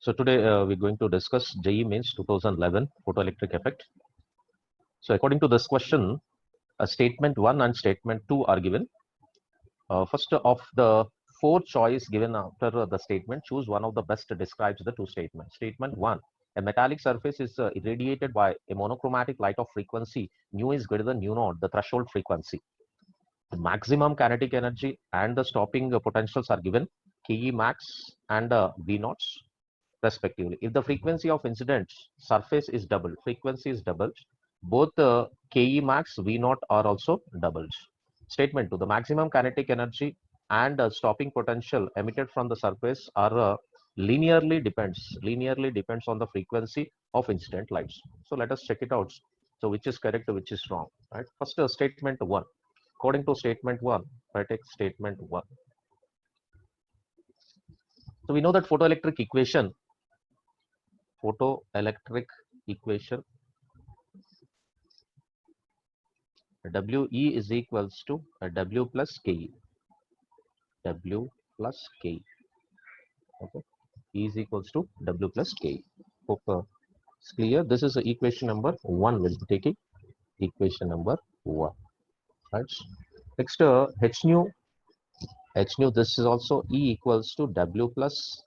So today we're going to discuss JEE Mains 2011 photoelectric effect. So according to this question, statement 1 and statement 2 are given. First of the 4 choice given after the statement, choose one of the best describes the 2 statements. Statement 1, a metallic surface is irradiated by a monochromatic light of frequency nu is greater than nu naught, the threshold frequency. The maximum kinetic energy and the stopping potentials are given, Ke max and V naughts respectively. If the frequency of incident surface is doubled, frequency is doubled, both Ke max, V naught are also doubled. Statement 2, the maximum kinetic energy and stopping potential emitted from the surface are linearly depends on the frequency of incident lights. So let us check it out. So which is correct, which is wrong, right? First statement 1. According to statement 1, if I take statement 1. So we know that photoelectric equation WE is equals to W plus KE. W plus KE. Okay. E is equals to W plus KE. Hope it's clear. This is equation number 1. We'll be taking equation number 1. Right. Next, H nu. This is also E equals to W plus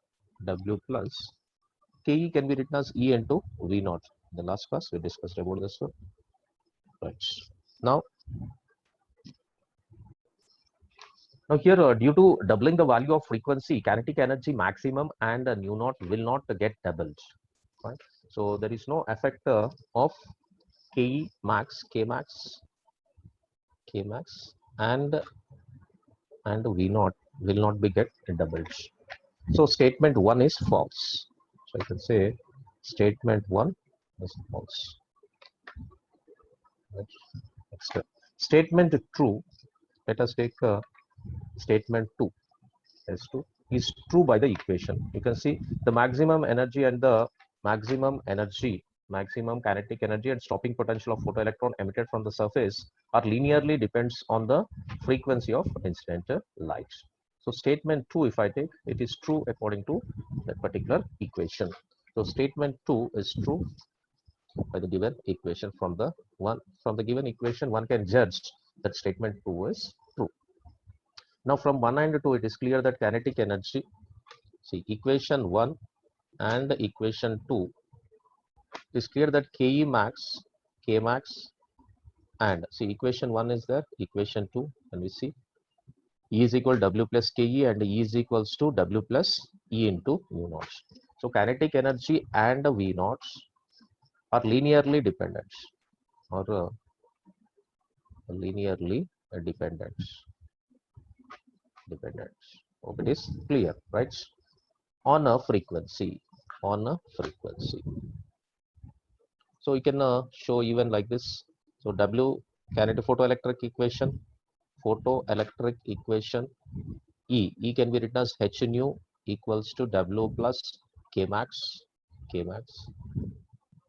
KE can be written as E into V naught. In the last class we discussed about this one. Right. Now here, due to doubling the value of frequency, kinetic energy maximum and nu naught will not get doubled. Right. So there is no effect of K max and V naught will not be get doubled. So statement 1 is false. So I can say statement 1 is false. Right. Next, statement 2. Let us take statement 2 is true by the equation. You can see the maximum energy and the maximum kinetic energy and stopping potential of photoelectron emitted from the surface are linearly depends on the frequency of incident light. So statement 2, if I take, it is true according to that particular equation. So statement 2 is true by the given equation. From the given equation, one can judge that statement 2 is true. Now from 1 and 2, it is clear that kinetic energy, see equation 1 and equation 2, it is clear that K max and see equation 1 is there, equation 2, and we see E is equal to W plus KE and E is equals to W plus E into mu naught. So kinetic energy and V naughts are linearly dependent or linearly dependent. Hope it is clear, right? On a frequency. So you can show even like this. So W kinetic photoelectric equation E can be written as H nu equals to W plus K max.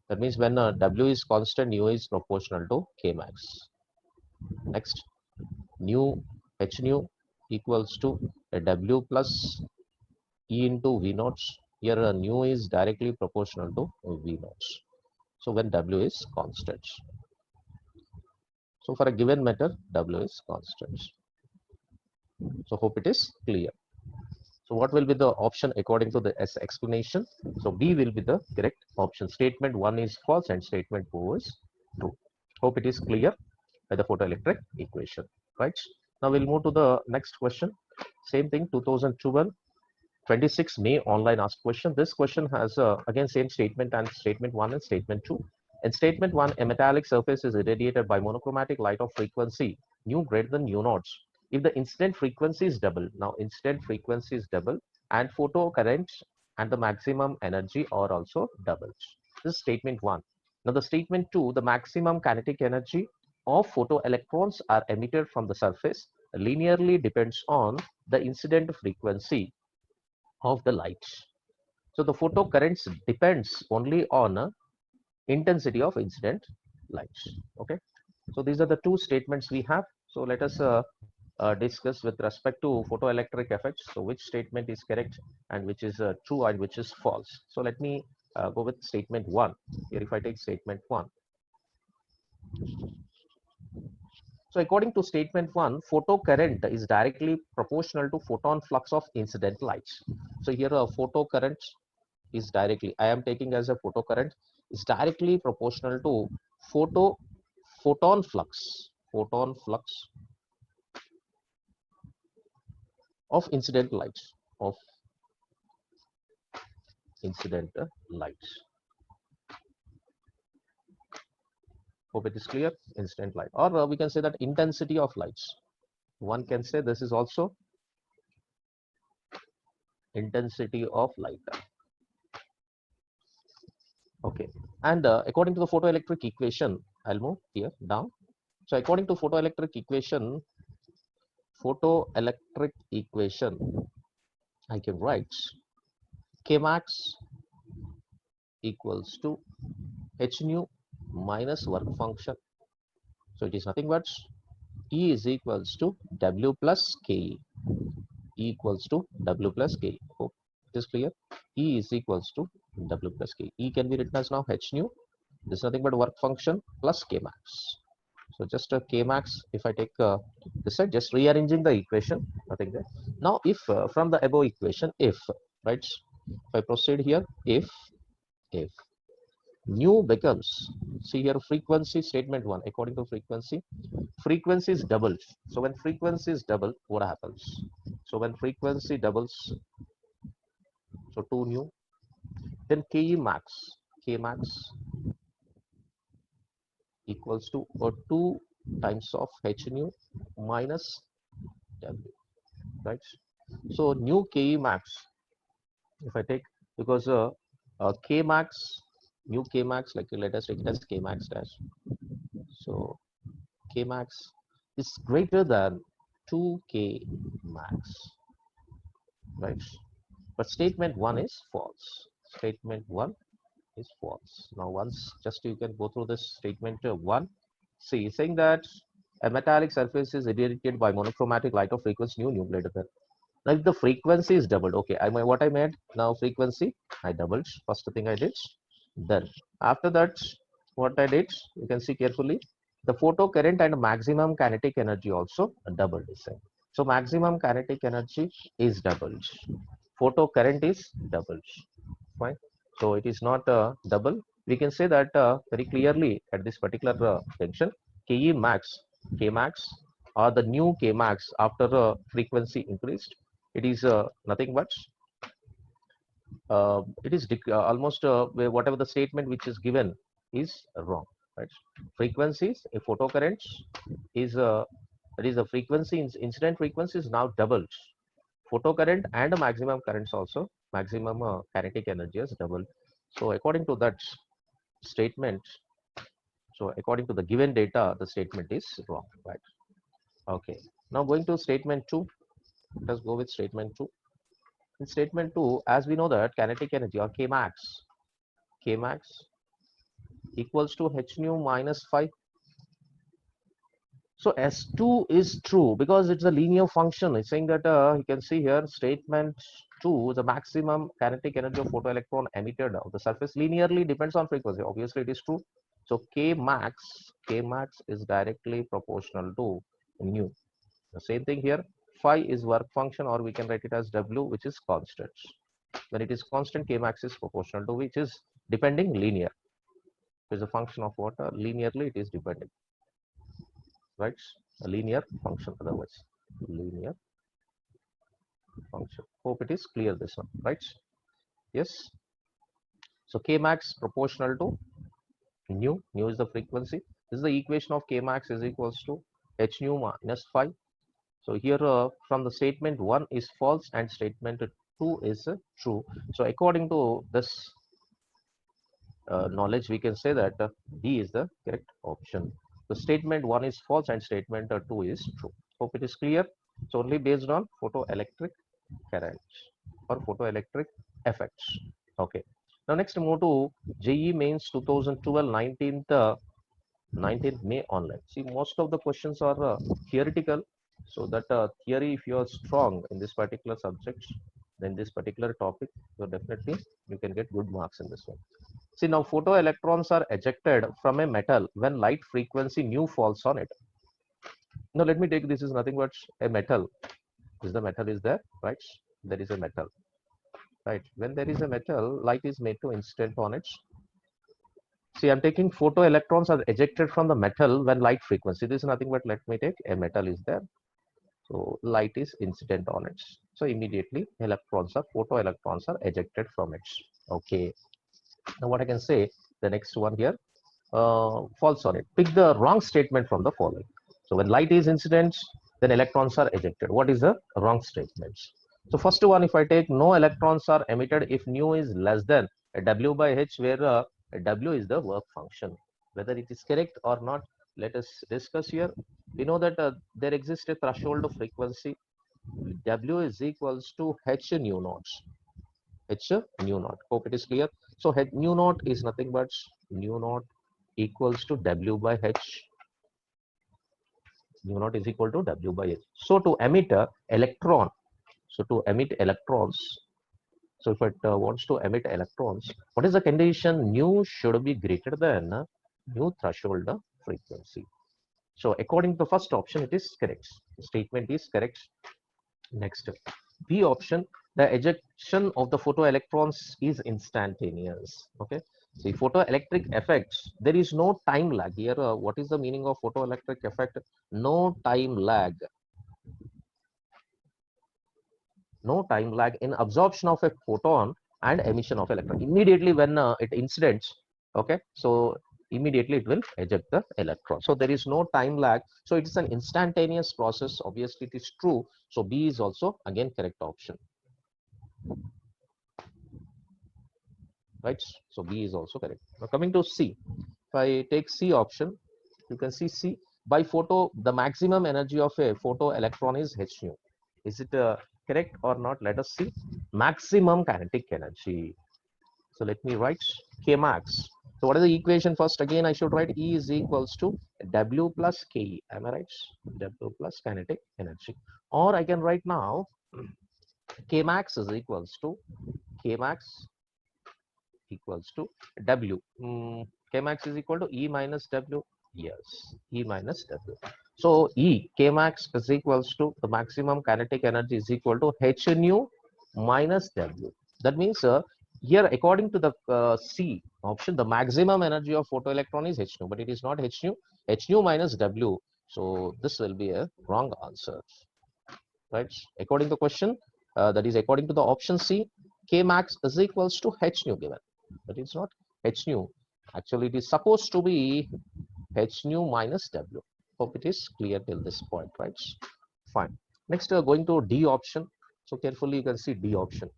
That means when W is constant, nu is proportional to K max. Next, H nu equals to W plus E into V naughts. Here nu is directly proportional to V naughts. So when W is constant. So for a given matter, W is constant. So hope it is clear. So what will be the option according to the explanation? So B will be the correct option. Statement 1 is false and statement 2 is true. Hope it is clear by the photoelectric equation. Right. Now we'll move to the next question. Same thing, 2012 26 May online asked question. This question has again same statement and statement 1 and statement 2. In statement 1, a metallic surface is irradiated by monochromatic light of frequency nu greater than nu naught. If the incident frequency is double, now incident frequency is double and photo current and the maximum energy are also doubled. This is statement 1. Now the statement 2, the maximum kinetic energy of photoelectrons are emitted from the surface linearly depends on the incident frequency of the light. So the photo currents depends only on intensity of incident light. Okay. So these are the 2 statements we have. So let us discuss with respect to photoelectric effects. So which statement is correct and which is true and which is false. So let me go with statement 1. Here if I take statement 1. So according to statement 1, photocurrent is directly proportional to photon flux of incident lights. So here a photocurrent is directly, I am taking as a photocurrent, is directly proportional to photon flux of incident lights, Hope it is clear. Incident light, or we can say that intensity of lights. One can say this is also intensity of light. Okay, and according to the photoelectric equation, I'll move here down. So according to photoelectric equation, I can write Kmax equals to h nu minus work function. So it is nothing but E is equals to W plus Ke. E equals to W plus Ke. Hope it is clear. E is equals to W plus K. E can be written as now h nu. This is nothing but work function plus Kmax. So just a Kmax, if I take this side, just rearranging the equation, nothing there. Now if from the above equation, if, right, if I proceed here, if nu becomes, see here frequency, statement 1, according to frequency is doubled. So when frequency is doubled, what happens? So when frequency doubles, so 2 nu, then Kmax equals to 2 times of h nu minus W, right? So new Kmax, if I take, because Kmax, new Kmax, like let us take it as Kmax dash. So Kmax is greater than 2K max, right? But statement 1 is false. Statement 1 is false. Now once just you can go through this statement 1. See, saying that a metallic surface is irradiated by monochromatic light of frequency nu greater than. Now if the frequency is doubled, okay, what I made now frequency, I doubled, first thing I did. Then after that, what I did, you can see carefully, the photocurrent and maximum kinetic energy also doubled. So maximum kinetic energy is doubled. Photocurrent is doubled. Fine. So it is not double. We can say that very clearly at this particular junction, Kmax, or the new Kmax after frequency increased, it is nothing but it is almost whatever the statement which is given is wrong, right? Frequencies, a photocurrents is that is the frequency, incident frequency is now doubled. Photocurrent and maximum currents also, maximum kinetic energy is doubled. So according to that statement, so according to the given data, the statement is wrong, right? Okay, now going to statement 2. Let us go with statement 2. In statement 2, as we know that kinetic energy or Kmax equals to h nu minus phi. So S2 is true because it's a linear function. It's saying that you can see here statement 2, the maximum kinetic energy of photoelectron emitted of the surface linearly depends on frequency. Obviously it is true. So Kmax is directly proportional to nu. The same thing here, phi is work function, or we can write it as W, which is constant. When it is constant, Kmax is proportional to which is depending linear. It is a function of what? Linearly it is depending. Right? A linear function, otherwise linear function. Hope it is clear this one, right? Yes. So Kmax proportional to nu. Nu is the frequency. This is the equation of Kmax is equals to h nu minus phi. So here from the statement 1 is false and statement 2 is true. So according to this knowledge, we can say that D is the correct option. The statement 1 is false and statement 2 is true. Hope it is clear. It's only based on photoelectric currents or photoelectric effects. Okay. Now next move to JEE Mains 2012 19th May online. See, most of the questions are theoretical So that theory, if you are strong in this particular subject, then this particular topic, so definitely you can get good marks in this one. See, now photoelectrons are ejected from a metal when light frequency nu falls on it. Now let me take, this is nothing but a metal. Is the metal is there, right? There is a metal, right? When there is a metal, light is made to incident on it. See, I'm taking photoelectrons are ejected from the metal when light frequency. This is nothing but, let me take a metal is there. So light is incident on it. So immediately electrons are, photoelectrons are ejected from it. Okay. Now what I can say, the next one here, false on it. Pick the wrong statement from the following. So when light is incident, then electrons are ejected. What is the wrong statement? So first one, if I take no electrons are emitted if nu is less than W by H, where W is the work function. Whether it is correct or not, let us discuss here. We know that there exists a threshold of frequency. W is equals to H nu naught. H nu naught. Hope it is clear. So H nu naught is nothing but nu naught equals to W by H. Nu naught is equal to W by H. So to emit electron, so to emit electrons, so if it wants to emit electrons, what is the condition? Nu should be greater than nu threshold frequency. So according to the first option, it is correct. The statement is correct. Next, B option, the ejection of the photoelectrons is instantaneous. Okay. See, photoelectric effects, there is no time lag here. What is the meaning of photoelectric effect? No time lag. No time lag in absorption of a photon and emission of electron. Immediately when it incidents, okay, so immediately it will eject the electron. So there is no time lag. So it is an instantaneous process. Obviously it is true. So B is also again correct option. Right? So B is also correct. Now coming to C, if I take C option, you can see C, by photo, the maximum energy of a photoelectron is H nu. Is it correct or not? Let us see. Maximum kinetic energy. So let me write K max. So what is the equation first? Again, I should write E is equals to W plus Ke. Am I right? W plus kinetic energy. Or I can write now K max is equals to K max equals to W. K max is equal to E minus W. Yes, E minus W. So E, K max is equals to the maximum kinetic energy is equal to H nu minus W. That means here, according to the C option, the maximum energy of photoelectron is H nu, but it is not H nu. H nu minus W. So this will be a wrong answer, right? According to the question, that is according to the option C, K max is equals to H nu given, but it's not H nu. Actually, it is supposed to be H nu minus W. Hope it is clear till this point, right? Fine. Next, going to D option. So carefully you can see D option.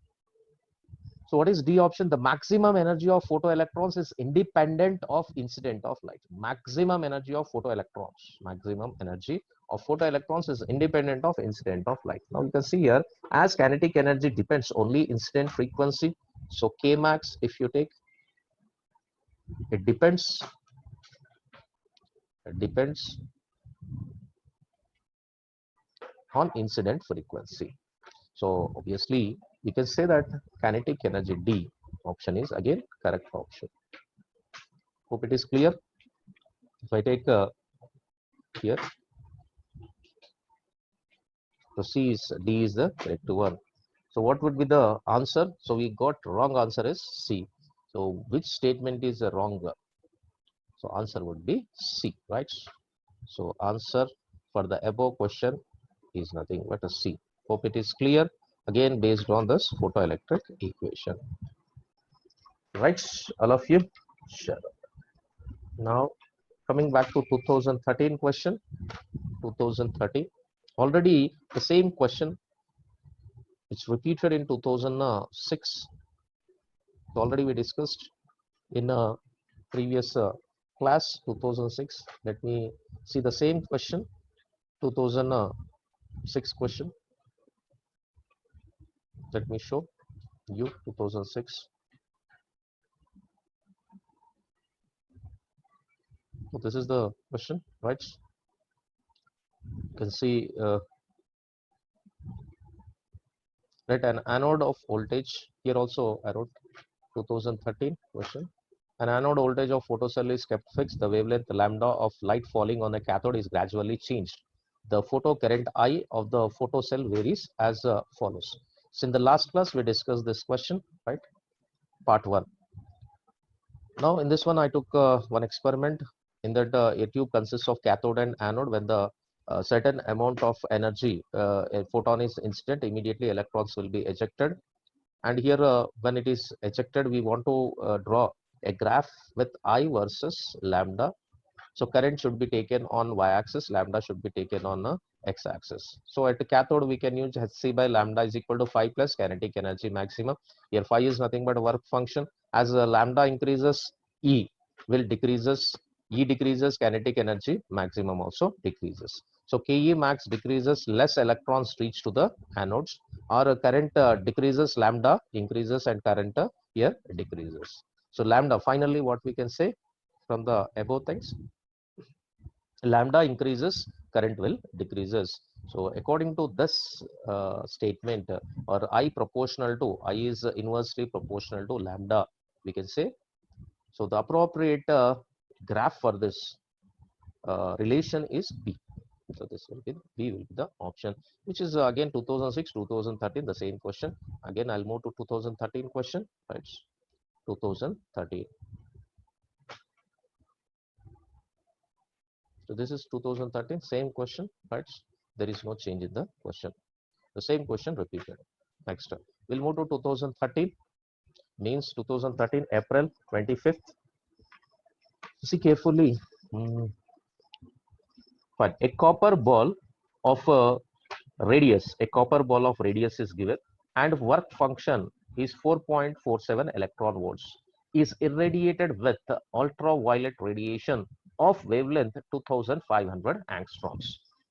So what is D option? The maximum energy of photoelectrons is independent of incident of light. Maximum energy of photoelectrons. Maximum energy of photoelectrons is independent of incident of light. Now you can see here, as kinetic energy depends only incident frequency. So K max, if you take, it depends on incident frequency. So obviously we can say that kinetic energy D option is again correct option. Hope it is clear. If I take here, so C is, D is the correct one. So what would be the answer? So we got wrong answer is C. So which statement is wrong? So answer would be C, right? So answer for the above question is nothing but a C. Hope it is clear. Again, based on this photoelectric equation. Right, all of you? Sure. Now, coming back to 2013 question, 2013. Already the same question, it's repeated in 2006. So already we discussed in a previous class, 2006. Let me see the same question, 2006 question. Let me show you 2006. So this is the question, right? You can see Right, an anode of voltage, here also I wrote 2013 question. An anode voltage of photocell is kept fixed. The wavelength lambda of light falling on the cathode is gradually changed. The photocurrent I of the photocell varies as follows. So in the last class we discussed this question, right? Part 1. Now in this one I took one experiment. In that a tube consists of cathode and anode. When the certain amount of energy, a photon is incident, immediately electrons will be ejected. And here when it is ejected, we want to draw a graph with I versus lambda. So current should be taken on y-axis, lambda should be taken on x-axis. So at the cathode we can use hc by lambda is equal to phi plus kinetic energy maximum. Here phi is nothing but a work function. As lambda increases, E will decreases, E decreases, kinetic energy maximum also decreases. So Ke max decreases, less electrons reach to the anodes, or current decreases, lambda increases, and current here decreases. So lambda, finally what we can say from the above things, lambda increases, current will decreases. So according to this statement, or I proportional to, I is inversely proportional to lambda, we can say. So the appropriate graph for this relation is B. So this will be B, will be the option, which is again 2006, 2013, the same question. Again I'll move to 2013 question, right? 2013. So this is 2013, same question, right? There is no change in the question. The same question repeated. Next, we'll move to 2013, means 2013, April 25th. See carefully. Fine. A copper ball of radius, a copper ball of radius is given, and work function is 4.47 electron volts, is irradiated with ultraviolet radiation of wavelength 2500 angstroms.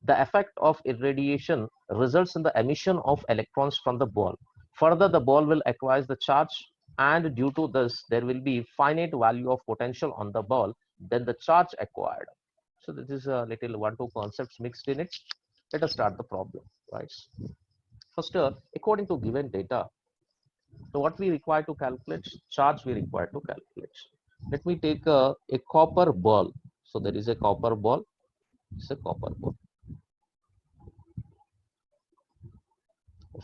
The effect of irradiation results in the emission of electrons from the ball. Further, the ball will acquire the charge, and due to this, there will be finite value of potential on the ball than the charge acquired. So this is a little 1-2 concepts mixed in it. Let us start the problem, right? First, according to given data, so what we require to calculate, charge we require to calculate. Let me take a copper ball. So there is a copper ball. It's a copper ball.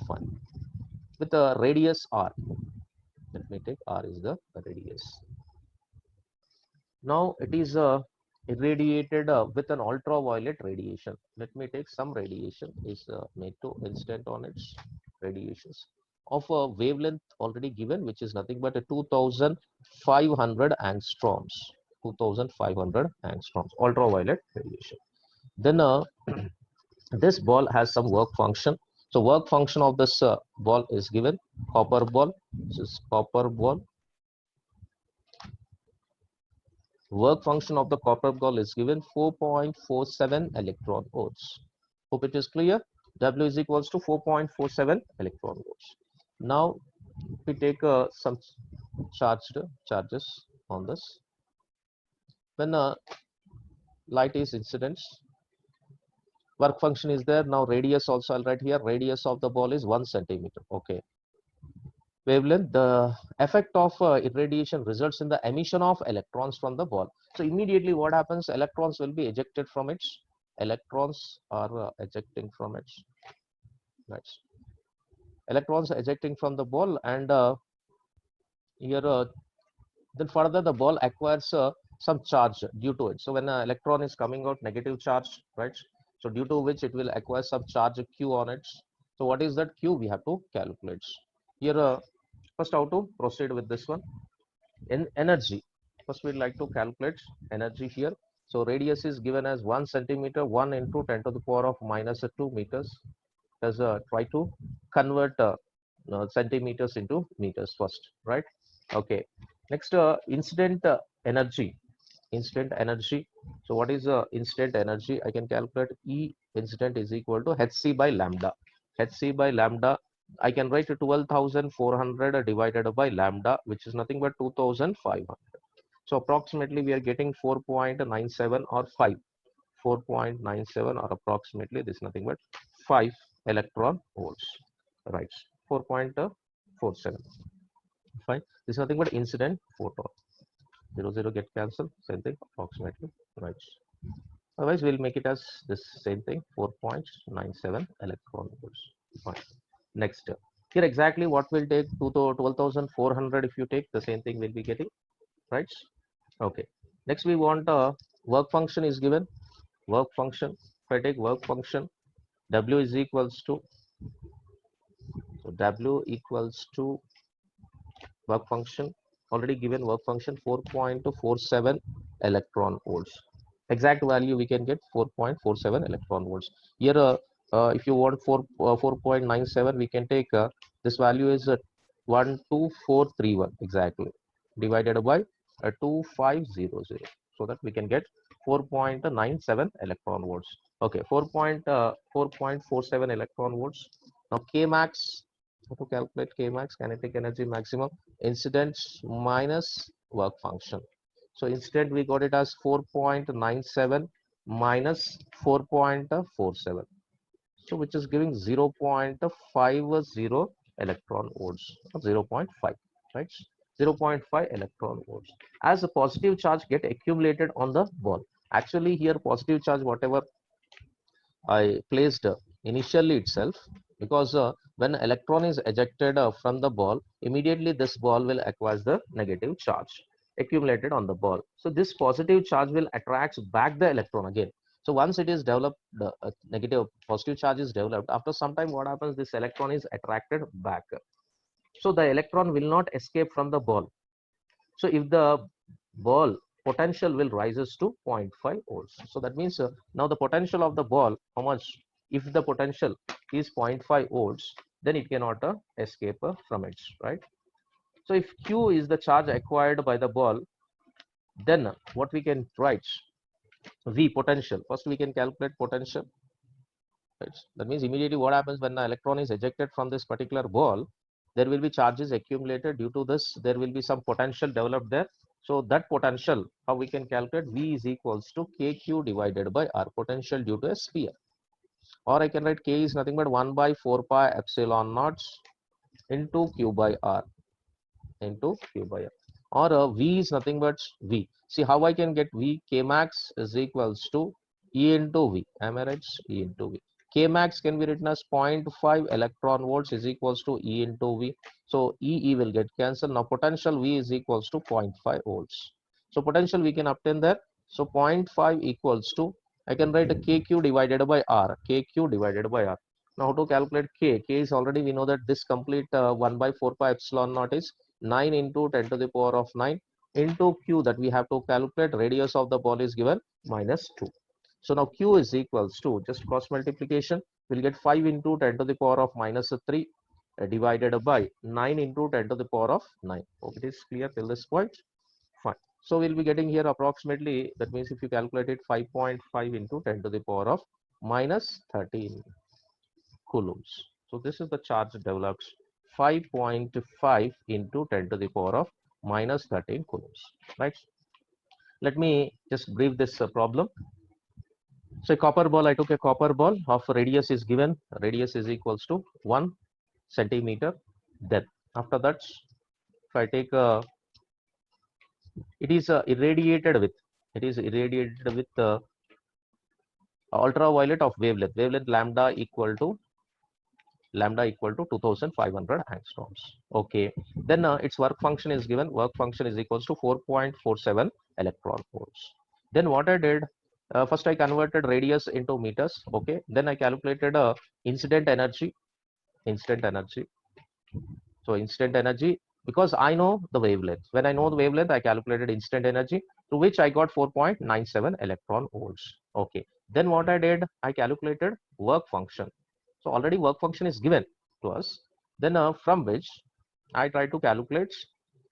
Fine. With a radius r. Let me take r is the radius. Now it is irradiated with an ultraviolet radiation. Let me take some radiation is made to incident on its radiations of a wavelength already given, which is nothing but a 2500 angstroms. 2500 angstroms ultraviolet radiation. Then this ball has some work function. So work function of this ball is given, copper ball. This is copper ball. Work function of the copper ball is given 4.47 electron volts. Hope it is clear. W is equals to 4.47 electron volts. Now we take some charges on this. When light is incidence, work function is there. Now radius also I'll write here. Radius of the ball is 1 centimeter. Okay. Wavelength, the effect of irradiation results in the emission of electrons from the ball. So immediately what happens, electrons will be ejected from it. Electrons are ejecting from it. Right. Electrons are ejecting from the ball, and here then further the ball acquires some charge due to it. So when an electron is coming out, negative charge, right? So due to which it will acquire some charge Q on it. So what is that Q? We have to calculate. Here first how to proceed with this one. In energy, first we'd like to calculate energy here. So radius is given as 1 centimeter, 1 into 10 to the power of minus 2 meters. Let's try to convert centimeters into meters first, right? Okay. Next, incident energy. Incident energy. So what is incident energy? I can calculate E incident is equal to hc by lambda. Hc by lambda, I can write 12,400 divided by lambda, which is nothing but 2,500. So approximately we are getting 4.97 or 5. 4.97 or approximately this is nothing but 5 electron volts, right? 4.47. Fine. This is nothing but incident photon. 0, 0 get cancelled. Same thing, approximately. Right. Otherwise, we'll make it as this same thing, 4.97 electron volts. Fine. Next, here exactly what will take 12,400. If you take the same thing, we'll be getting, right? Okay. Next, we want work function is given. Work function. If I take work function, W is equals to, so W equals to work function, already given work function 4.47 electron volts. Exact value we can get 4.47 electron volts. Here, if you want 4.97, we can take this value is 12431 exactly, divided by 2500, so that we can get 4.97 electron volts. Okay, 4.47 electron volts. Now K max, how to calculate K max? Kinetic energy maximum, incident minus work function. So instead we got it as 4.97 minus 4.47. So which is giving 0.50 electron volts, 0.5, right? 0.5 electron volts. As a positive charge get accumulated on the ball. Actually here positive charge whatever I placed initially itself, because when electron is ejected from the ball, immediately this ball will acquire the negative charge accumulated on the ball. So this positive charge will attract back the electron again. So once it is developed, the negative positive charge is developed, after some time what happens, this electron is attracted back. So the electron will not escape from the ball. So if the ball potential will rises to 0.5 volts. So that means now the potential of the ball, how much? If the potential is 0.5 volts, then it cannot escape from it, right? So if Q is the charge acquired by the ball, then what we can write? V potential. First we can calculate potential. Right? That means immediately what happens when the electron is ejected from this particular ball, there will be charges accumulated. Due to this, there will be some potential developed there. So that potential, how we can calculate? V is equals to KQ divided by R, potential due to a sphere. Or I can write K is nothing but 1 by 4 pi epsilon naught into Q by R, into Q by R. Or V is nothing but V. See how I can get V? K max is equals to E into V. Am I right? E into V. K max can be written as 0.5 electron volts is equals to E into V. So E will get cancelled. Now potential V is equals to 0.5 volts. So potential we can obtain there. So 0.5 equals to, I can write a KQ divided by R. KQ divided by R. Now how to calculate K? K is already, we know that this complete 1 by 4 pi epsilon naught is 9 into 10 to the power of 9 into Q, that we have to calculate. Radius of the ball is given minus 2. So now Q is equals to, just cross multiplication, we'll get 5 into 10 to the power of minus 3 divided by 9 into 10 to the power of 9. Hope it is clear till this point. Fine. So we'll be getting here approximately, that means if you calculate it, 5.5 into 10 to the power of minus 13 coulombs. So this is the charge developed, 5.5 into 10 to the power of minus 13 coulombs, right? Let me just brief this problem. So a copper ball, I took a copper ball of radius is given, radius is equals to 1 centimeter. Then after that, if I take it is irradiated with ultraviolet of wavelength lambda equal to 2500 angstroms. Okay, then its work function is given, work function is equals to 4.47 electron volts. Then what I did, first I converted radius into meters. Okay, then I calculated incident energy. So incident energy, because I know the wavelength, when I know the wavelength, I calculated instant energy, to which I got 4.97 electron volts. Okay, then what I did, I calculated work function. So already work function is given to us. Then from which I try to calculate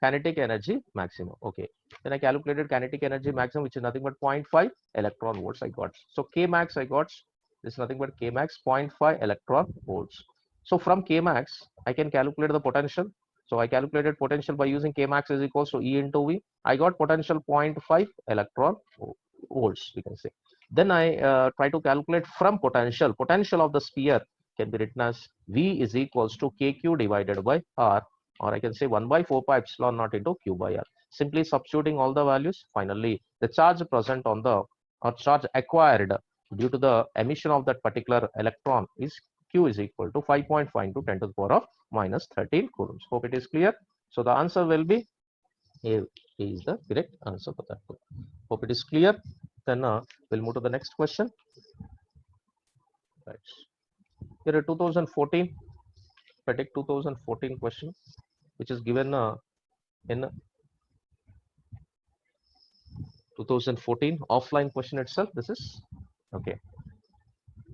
kinetic energy maximum. Okay, then I calculated kinetic energy maximum, which is nothing but 0.5 electron volts I got. So K max I got, this is nothing but K max 0.5 electron volts. So from K max I can calculate the potential. So I calculated potential by using K max is equals to E into V. I got potential 0.5 electron volts, we can say. Then I try to calculate from potential of the sphere. can be written as V is equals to KQ divided by R, or I can say 1 by 4 pi epsilon naught into Q by R. Simply substituting all the values, finally the charge present on the, or charge acquired due to the emission of that particular electron is Q is equal to 5.5 into 10 to the power of minus 13 coulombs. Hope it is clear. So the answer will be A is the correct answer for that. Hope it is clear. Then we'll move to the next question. Right. Here 2014, if I take 2014 question, which is given in 2014 offline question itself. This is okay.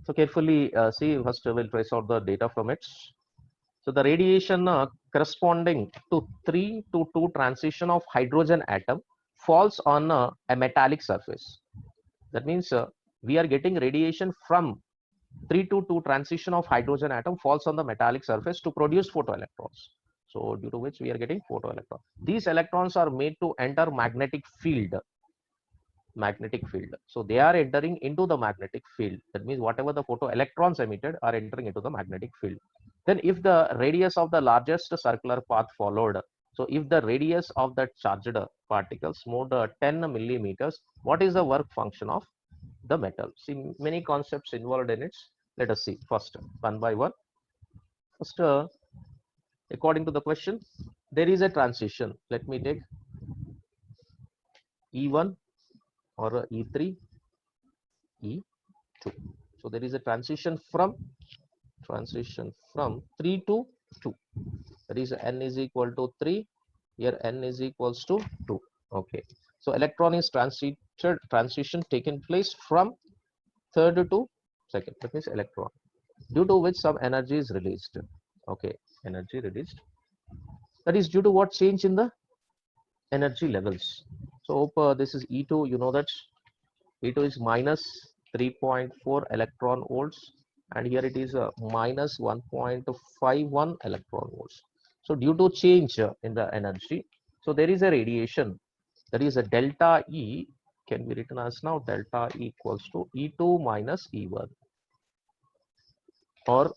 So carefully see, first we'll trace out the data from it. So the radiation corresponding to 3 to 2 transition of hydrogen atom falls on a metallic surface. That means we are getting radiation from 3 to 2 transition of hydrogen atom falls on the metallic surface to produce photoelectrons. So due to which we are getting photoelectrons. These electrons are made to enter magnetic field. So they are entering into the magnetic field. That means whatever the photoelectrons emitted are entering into the magnetic field. Then if the radius of the largest circular path followed, so if the radius of that charged particles moved 10 millimeters, what is the work function of the metal? See, many concepts involved in it. Let us see first one by one. First, according to the question, there is a transition. Let me take E1 or E3, E2. So there is a transition from 3 to 2. That is n is equal to 3. Here n is equals to 2. Okay. So electron is transition taken place from third to second. That means electron, due to which some energy is released. Okay, energy released. That is due to what change in the energy levels. So hope this is E2. You know that E2 is minus 3.4 electron volts, and here it is minus 1.51 electron volts. So due to change in the energy, so there is a radiation, that is a delta E, can be written as now delta E equals to E2 minus E1, or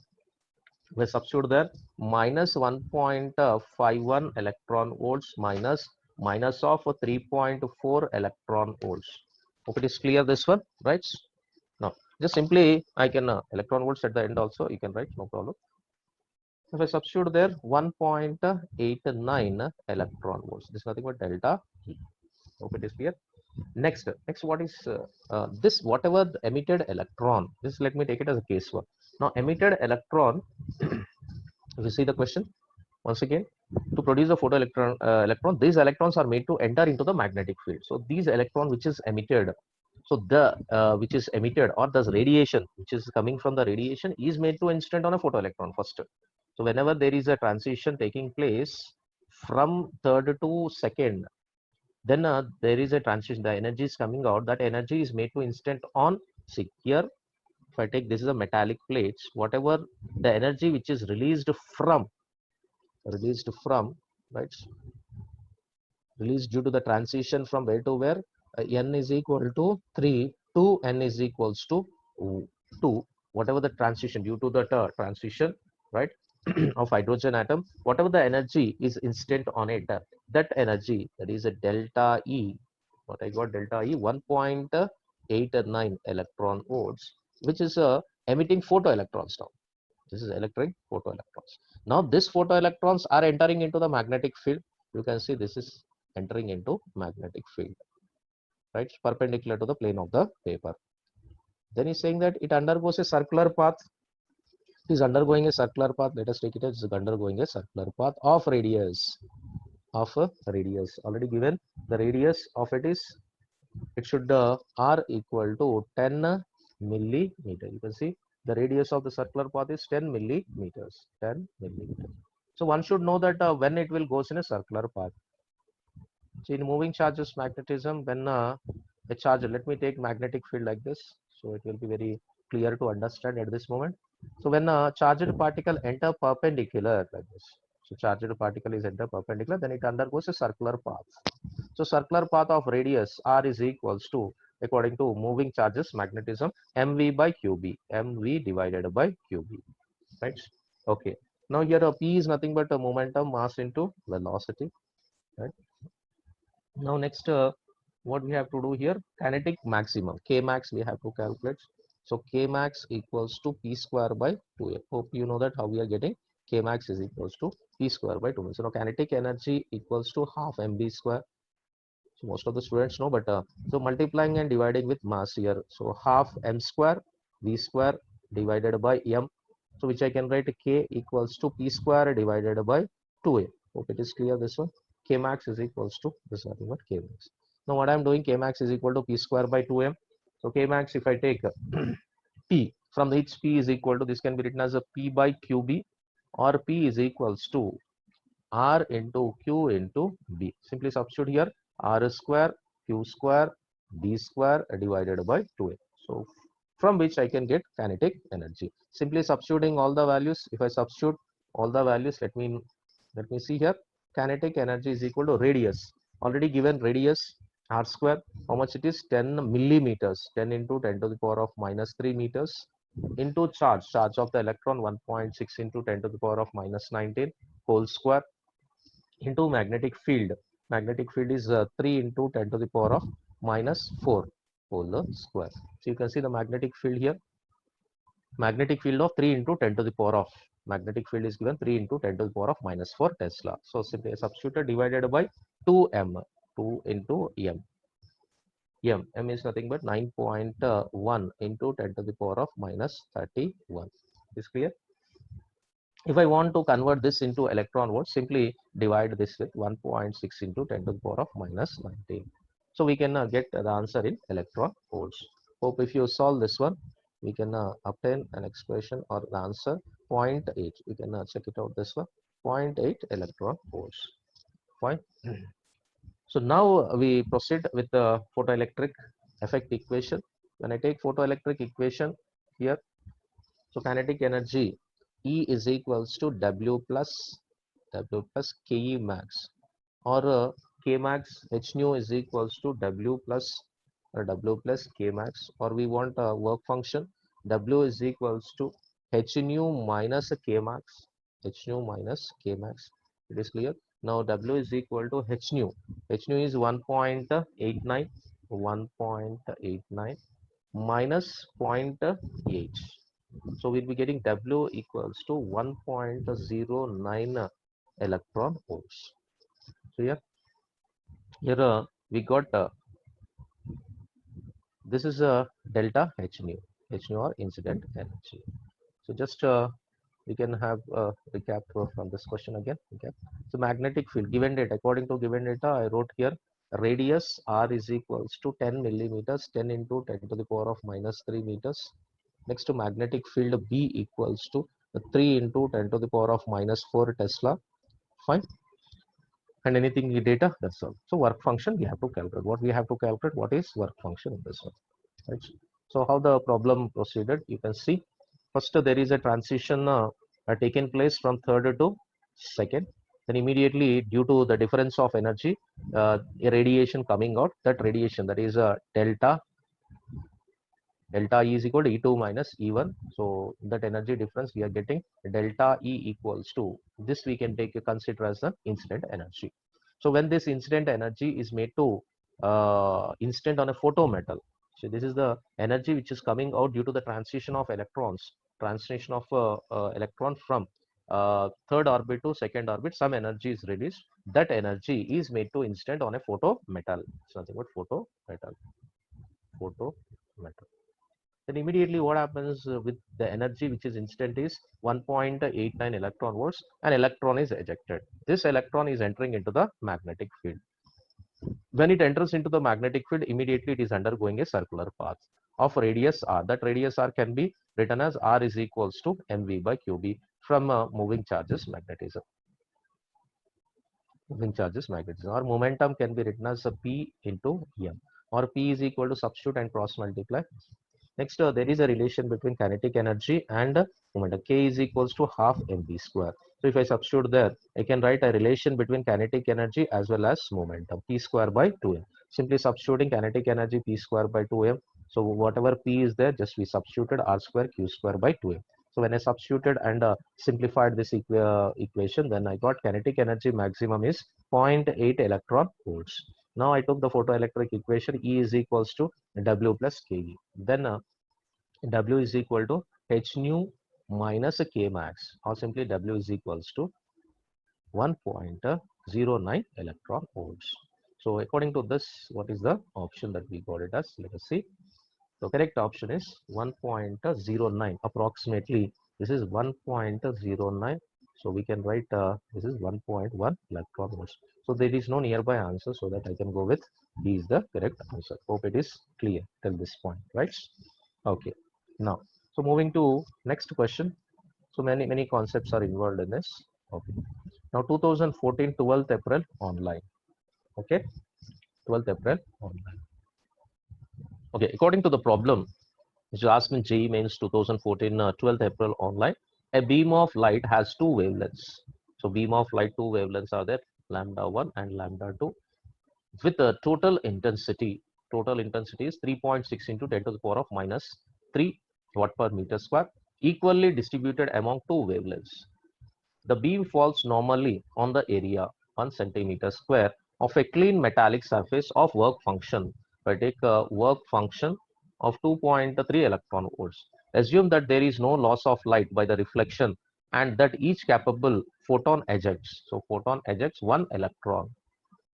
we substitute there minus 1.51 electron volts minus of 3.4 electron volts. Hope it is clear, this one, right? Now just simply I can electron volts at the end also you can write, no problem. If I substitute there 1.89 electron volts, this is nothing but delta E. Hope it is clear. Next what is this, whatever the emitted electron, this let me take it as a case one. Now emitted electron, if you see the question once again, to produce a electron, these electrons are made to enter into the magnetic field. So these electron which is emitted, so the which is emitted, or the radiation which is coming from the radiation is made to incident on a photoelectron first. So whenever there is a transition taking place from third to second, then there is a transition, the energy is coming out, that energy is made to incident on, see here, if I take this is a metallic plates, whatever the energy which is released from, right, released due to the transition from where to where, n is equal to 3 to n is equals to 2, whatever the transition due to the transition, right, of hydrogen atom, whatever the energy is incident on it, that energy, that is a delta E, what I got delta E 1.89 electron volts, which is emitting photoelectrons now. This is electric photoelectrons. Now this photoelectrons are entering into the magnetic field. You can see this is entering into magnetic field, right, perpendicular to the plane of the paper. Then he's saying that it undergoes a circular path. It is undergoing a circular path. Let us take it as undergoing a circular path of radius. Already given the radius of it is, it should r equal to 10 millimeter. You can see the radius of the circular path is 10 millimeters. So one should know that when it will goes in a circular path. So in moving charges magnetism, when a charge, let me take magnetic field like this, so it will be very clear to understand at this moment. So when a charged particle enter perpendicular like this, so charged particle is enter perpendicular, then it undergoes a circular path. So circular path of radius r is equals to, according to moving charges magnetism, mv by qb, mv divided by qb. right? Okay. Now here P is nothing but a momentum mass into velocity, right? Now next, what we have to do here, kinetic maximum, K max we have to calculate. So K max equals to P square by 2a. Hope you know that how we are getting K max is equals to P square by 2a. So now kinetic energy equals to half mv square. So most of the students know, but so multiplying and dividing with mass here. So half m square v square divided by m. So which I can write K equals to P square divided by 2a. Hope it is clear this one. K max is equals to this nothing but K max. Now what I am doing, K max is equal to P square by 2m. So K max, if I take P, from which P is equal to, this can be written as a P by QB, or P is equals to R into Q into B. Simply substitute here R square Q square B square divided by 2a. So from which I can get kinetic energy. Simply substituting all the values. If I substitute all the values, let me see here. Kinetic energy is equal to radius. Already given radius r square. How much it is? 10 millimeters. 10 into 10 to the power of minus 3 meters into charge of the electron 1.6 into 10 to the power of minus 19 whole square into magnetic field. Magnetic field is 3 into 10 to the power of minus 4 whole square. So you can see the magnetic field here. Magnetic field of 3 into 10 to the power of, magnetic field is given 3 into 10 to the power of minus 4 Tesla. So simply substituted divided by 2m, 2 into m is nothing but 9.1 into 10 to the power of minus 31. Is clear? If I want to convert this into electron volts, simply divide this with 1.6 into 10 to the power of minus 19. So we can get the answer in electron volts. Hope if you solve this one, we can obtain an expression or the answer 0.8. We can check it out this one, 0.8 electron volts. Fine. So now we proceed with the photoelectric effect equation. When I take photoelectric equation here, so kinetic energy E is equals to W plus Ke max, or K max H nu is equals to W plus K max, or we want a work function W is equals to H nu minus K max, H nu minus K max. It is clear. Now W is equal to H nu. H nu is 1.89 minus 0.8. So we'll be getting W equals to 1.09 electron volts. So here we got this is a delta H nu or incident energy. So just we can have a recap from this question again. Okay. So magnetic field given data, according to given data, I wrote here radius R is equals to 10 millimeters, 10 into 10 to the power of minus 3 meters. Next to magnetic field B equals to 3 into 10 to the power of minus 4 Tesla. Fine. And anything in data, that's all. So work function we have to calculate. What we have to calculate, what is work function in this one. Right. So how the problem proceeded, you can see. First there is a transition taken place from third to second. Then immediately due to the difference of energy, a radiation coming out, that radiation, that is a delta E is equal to E2 minus E1. So that energy difference we are getting delta E equals to, this we can take consider as the incident energy. So when this incident energy is made to incident on a photometal, so this is the energy which is coming out due to the transition of electrons, transition of electron from third orbit to second orbit, some energy is released. That energy is made to incident on a photometal. It's nothing but photometal. Then immediately what happens with the energy which is incident is 1.89 electron volts, and electron is ejected. This electron is entering into the magnetic field. When it enters into the magnetic field, immediately it is undergoing a circular path of radius r. That radius r can be written as R is equals to mv by qb from moving charges magnetism. Moving charges magnetism, or momentum can be written as a P into m, or P is equal to substitute and cross multiply. Next, there is a relation between kinetic energy and momentum. K is equals to half mv square. So if I substitute there, I can write a relation between kinetic energy as well as momentum, P square by 2m. Simply substituting kinetic energy P square by 2m. So whatever P is there, just we substituted R square Q square by 2m. So when I substituted and simplified this equation, then I got kinetic energy maximum is 0.8 electron volts. Now I took the photoelectric equation, E is equals to W plus KE. Then W is equal to H nu minus K max, or simply W is equals to 1.09 electron volts. So according to this, what is the option that we got it as? Let us see. The correct option is 1.09 approximately. This is 1.09. So we can write this is 1.1 electron volts. So there is no nearby answer, so that I can go with B is the correct answer. Hope it is clear till this point, right? Okay. Now, so moving to next question. So many concepts are involved in this. Okay. Now 2014 12th April online. Okay. 12th April online. Okay. According to the problem, which is asked in JEE Mains 2014 12th April online, a beam of light has two wavelengths. So beam of light, two wavelengths are there, lambda 1 and lambda 2, with a total intensity. Total intensity is 3.6 into 10 to the power of minus 3 watt per meter square, equally distributed among two wavelengths. The beam falls normally on the area 1 centimeter square of a clean metallic surface of work function. If I take a work function of 2.3 electron volts, assume that there is no loss of light by the reflection and that each capable photon ejects. So photon ejects 1 electron.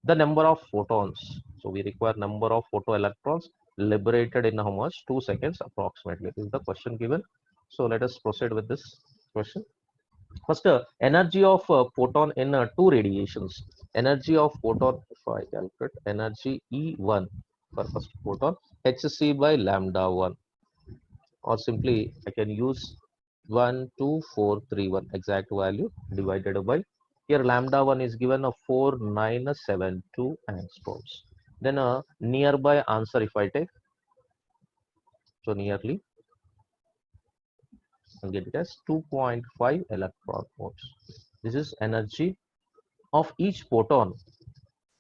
The number of photons. So we require number of photoelectrons liberated in how much? 2 seconds approximately. This is the question given. So let us proceed with this question. First, energy of photon in two radiations. Energy of photon, if I calculate energy E1 for first photon, hc by lambda 1, or simply I can use 12431 exact value divided by, here lambda 1 is given a 4972 angstroms. Then a nearby answer if I take, so nearly I'll get it as 2.5 electron volts. This is energy of each photon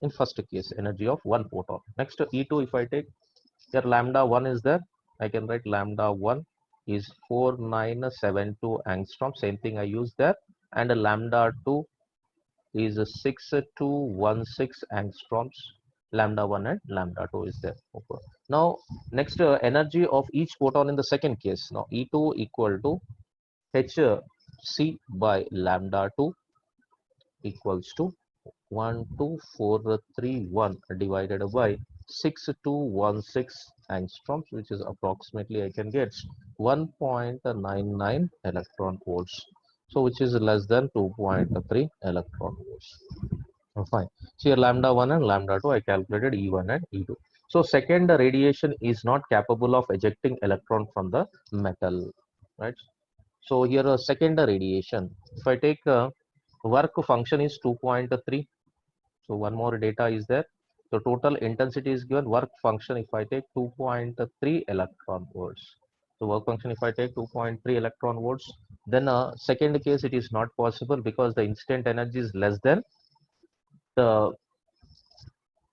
in first case, energy of one photon. Next E2 if I take, here lambda 1 is there, I can write lambda 1 is 4972 angstrom, same thing I use there, and lambda 2 is 6216 angstroms. Lambda 1 and lambda 2 is there. Okay. Now next energy of each photon in the second case. Now E2 equal to hc by lambda 2 equals to 12431 divided by 6216 angstroms, which is approximately I can get 1.99 electron volts. So which is less than 2.3 electron volts. Oh, fine. So here lambda 1 and lambda 2 I calculated E1 and E2. So second radiation is not capable of ejecting electron from the metal, right? So here a second radiation, if I take work function is 2.3. So one more data is there. So total intensity is given, work function if I take 2.3 electron volts. So work function if I take 2.3 electron volts, then second case it is not possible because the incident energy is less than the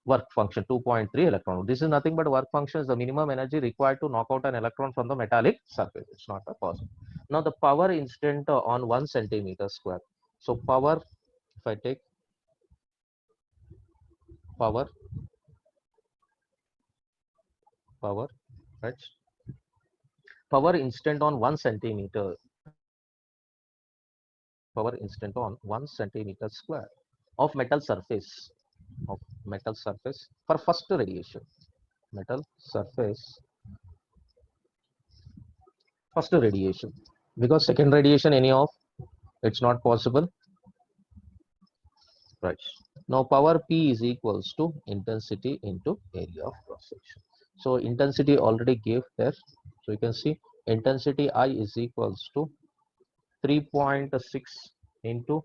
work function 2.3 electron. This is nothing but work function is the minimum energy required to knock out an electron from the metallic surface. It's not possible. Now the power incident on 1 centimeter square. So power, if I take power, right? Power incident on 1 centimeter, power incident on 1 centimeter square of metal surface, for first radiation, metal surface, first radiation, because second radiation any of it's not possible, right? Now power P is equals to intensity into area of cross section. So intensity already gave there, so you can see intensity I is equals to 3.6 into,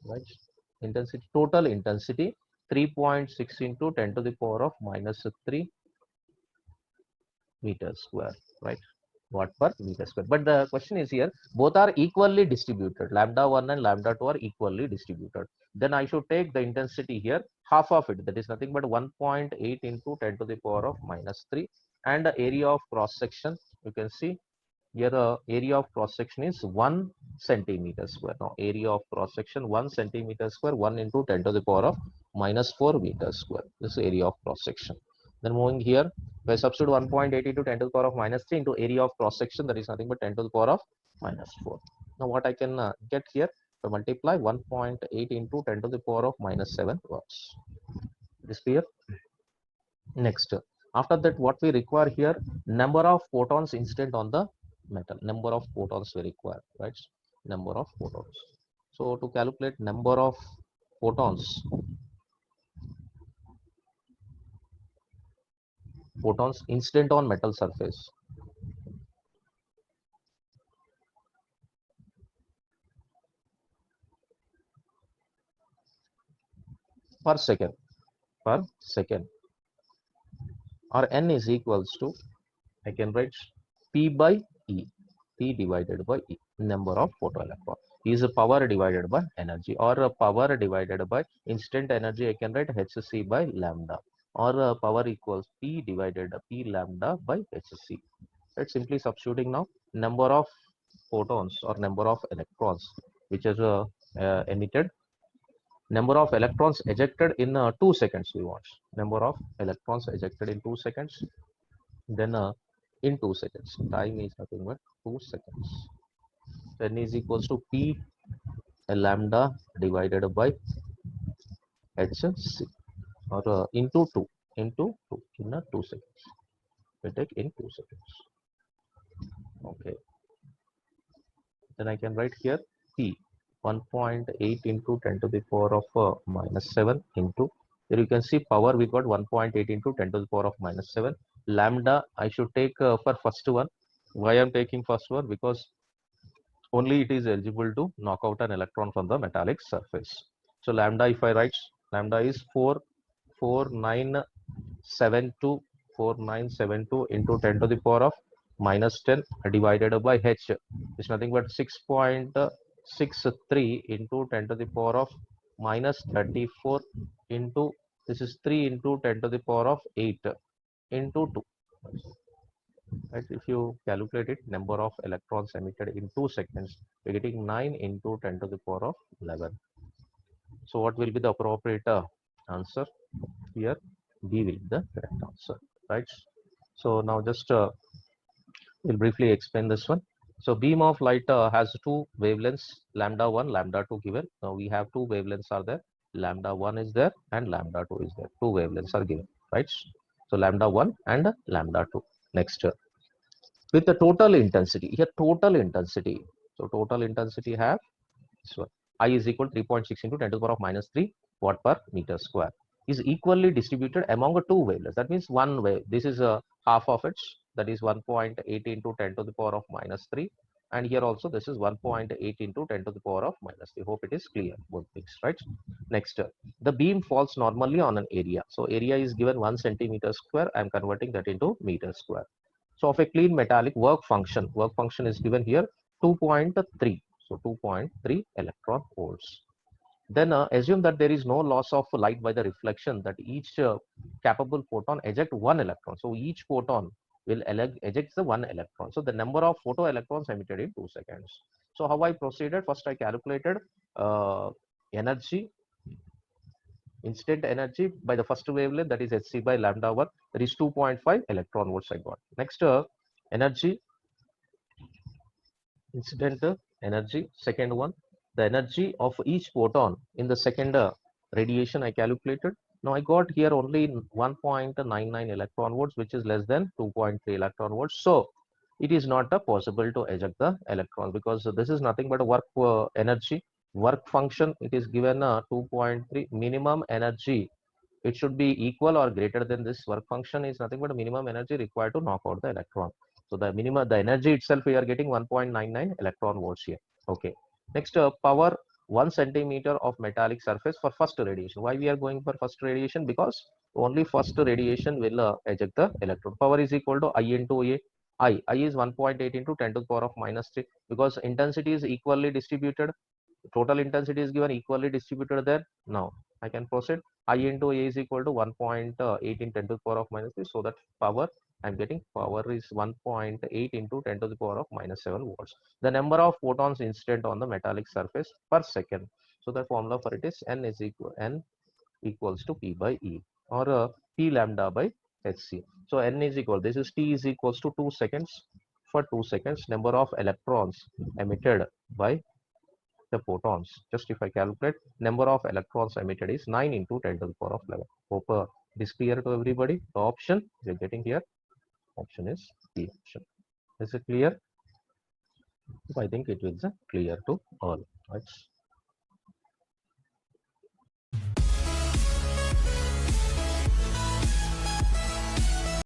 right, intensity, total intensity 3.6 into 10 to the power of minus 3 meters square, right, watt per meter square. But the question is here, both are equally distributed, lambda 1 and lambda 2 are equally distributed. Then I should take the intensity here, half of it, that is nothing but 1.8 into 10 to the power of minus 3, and the area of cross section, you can see Here area of cross section is 1 centimeter square. Now area of cross section 1 centimeter square, 1 into 10 to the power of minus 4 meters square. This is area of cross section. Then moving here, by substitute 1.80 to 10 to the power of minus 3 into area of cross section, that is nothing but 10 to the power of minus 4. Now what I can get here, to multiply 1.8 into 10 to the power of minus 7 watts. It is clear? Next, after that, what we require here, number of photons incident on the metal. Number of photons we require, right? Number of photons. So to calculate number of photons, incident on metal surface. Per second, or n is equals to, I can write P by E, P divided by E, number of photoelectron is a power divided by energy, or a power divided by instant energy. I can write Hc by lambda, or power equals P divided P lambda by Hc. Let's simply substituting now number of photons or number of electrons which is emitted, number of electrons ejected in 2 seconds we want, number of electrons ejected in 2 seconds, then in 2 seconds, time is nothing but 2 seconds, then is equals to P lambda divided by Hc, or into 2 in 2 seconds, we take in 2 seconds. Okay, then I can write here P 1.8 into 10 to the power of minus 7 into, here you can see power we got 1.8 into 10 to the power of minus 7. Lambda I should take for first one. Why I'm taking first one? Because only it is eligible to knock out an electron from the metallic surface. So lambda, if I write, lambda is 4972 into 10 to the power of minus 10 divided by H is nothing but 6.63 into 10 to the power of minus 34 into, this is 3 into 10 to the power of 8 into 2. Right? If you calculate it, number of electrons emitted in 2 seconds, we're getting 9 into 10 to the power of 11. So what will be the appropriate answer here? B will be the correct answer, right? So now just we'll briefly explain this one. So beam of light has two wavelengths, lambda 1, lambda 2 given. Now we have two wavelengths are there, lambda 1 is there and lambda 2 is there. Two wavelengths are given, right? So lambda 1 and lambda 2. Next, with the total intensity, here total intensity. So total intensity have, so I is equal to 3.6 into 10 to the power of minus 3 watt per meter square is equally distributed among the two wavelengths. That means one wave, this is a half of it, that is 1.8 into 10 to the power of minus 3, and here also this is 1.8 into 10 to the power of minus 3. Hope it is clear, both things, right? Next, the beam falls normally on an area. So area is given 1 centimeter square. I am converting that into meter square. So of a clean metallic, work function is given here 2.3. So 2.3 electron volts. Then assume that there is no loss of light by the reflection, that each capable photon eject one electron. So each photon will eject the one electron. So the number of photoelectrons emitted in 2 seconds. So how I proceeded? First I calculated energy, instant energy by the first wavelength, that is Hc by lambda 1, that is 2.5 electron volts I got. Next, energy, incident energy, second one, the energy of each photon in the second radiation I calculated. Now I got here only 1.99 electron volts, which is less than 2.3 electron volts. So it is not possible to eject the electron, because this is nothing but a work energy, work function. It is given 2.3 minimum energy. It should be equal or greater than this. Work function is nothing but a minimum energy required to knock out the electron. So the minimum, the energy itself, we are getting 1.99 electron volts here. Okay. Next, power 1 centimeter of metallic surface for first radiation. Why we are going for first radiation? Because only first radiation will eject the electron. Power is equal to I into A. I is 1.8 into 10 to the power of minus 3, because intensity is equally distributed. Total intensity is given equally distributed there. Now I can proceed. I into A is equal to 1.8 in 10 to the power of minus 3. So that power I'm getting power is 1.8 into 10 to the power of minus 7 volts. The number of photons incident on the metallic surface per second. So the formula for it is N equals to P by E, or P lambda by Hc. So N is equal, this is T is equals to 2 seconds. For 2 seconds, number of electrons emitted by the photons. Just if I calculate, number of electrons emitted is 9 into 10 to the power of 11. Hope it is clear to everybody. The option we are getting here, option is B option. Is it clear? I think it is clear to all. Right.